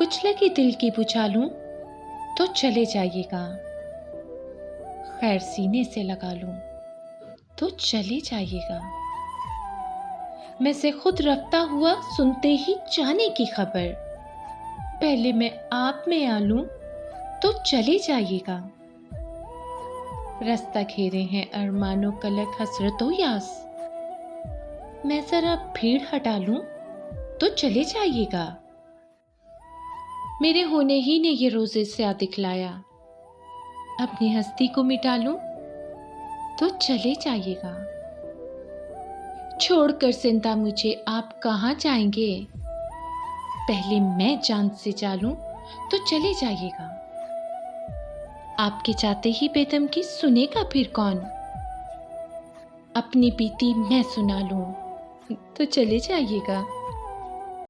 कुछ लगी दिल की बुझा लूं तो चले जाइएगा, खैर सीने से लगा लूं तो चले जाइएगा। मैं से खुद रफ्ता हुआ सुनते ही जाने की खबर, पहले मैं आप में आ लूं तो चले जाइएगा। रास्ता घेरे हैं अरमानों कलक हसरतों यास, मैं जरा भीड़ हटा लूं तो चले जाइएगा। मेरे होने ही ने ये रोज़े स्या दिखलाया, अपनी हस्ती को मिटा लूं तो चले जाइएगा। छोड़कर जिंदा मुझे आप कहाँ जाएंगे, पहले मैं जान से जालूं तो चले जाइएगा। आपके जाते ही बेदम की सुनेगा फिर कौन, अपनी बीती मैं सुना लूं तो चले जाइएगा।